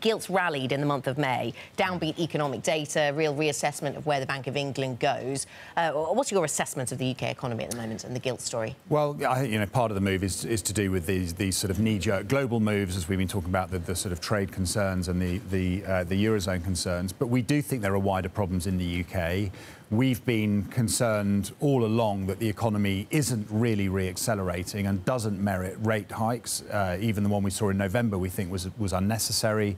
Gilts rallied in the month of May. Downbeat economic data, real reassessment of where the Bank of England goes. What's your assessment of the UK economy at the moment and the gilt story? Well, I think part of the move is to do with these sort of knee-jerk global moves, as we've been talking about, the sort of trade concerns and the Eurozone concerns. But we do think there are wider problems in the UK. We've been concerned all along that the economy isn't really re-accelerating and doesn't merit rate hikes. Even the one we saw in November, we think was unnecessary.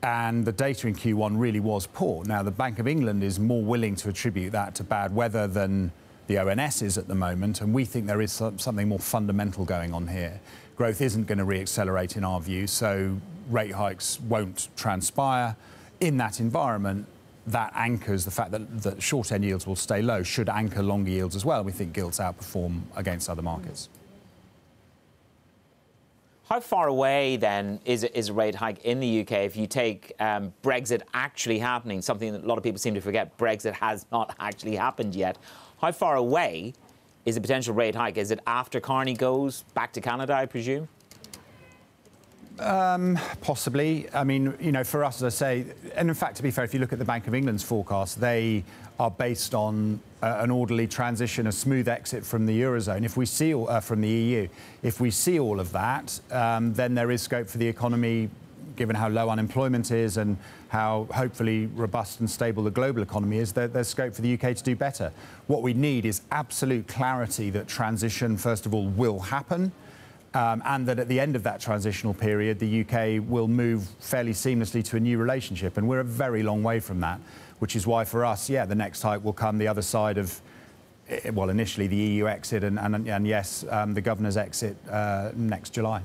And the data in Q1 really was poor. Now, the Bank of England is more willing to attribute that to bad weather than the ONS is at the moment, and we think there is something more fundamental going on here. Growth isn't going to re-accelerate in our view, so rate hikes won't transpire. In that environment, that anchors the fact that short-end yields will stay low, should anchor longer yields as well. We think gilts outperform against other markets. How far away, then, is a rate hike in the UK if you take Brexit actually happening, something that a lot of people seem to forget? Brexit has not actually happened yet. How far away is a potential rate hike? Is it after Carney goes back to Canada, I presume? Possibly. I mean, for us, as I say, and in fact, to be fair, if you look at the Bank of England's forecast, they are based on an orderly transition, a smooth exit from the Eurozone. If we see from the EU, if we see all of that, then there is scope for the economy, given how low unemployment is and how hopefully robust and stable the global economy is, there's scope for the UK to do better. What we need is absolute clarity that transition, first of all, will happen. And that at the end of that transitional period, the UK will move fairly seamlessly to a new relationship. And we're a very long way from that, which is why for us, the next hike will come the other side of, well, initially the EU exit and yes, the governor's exit next July.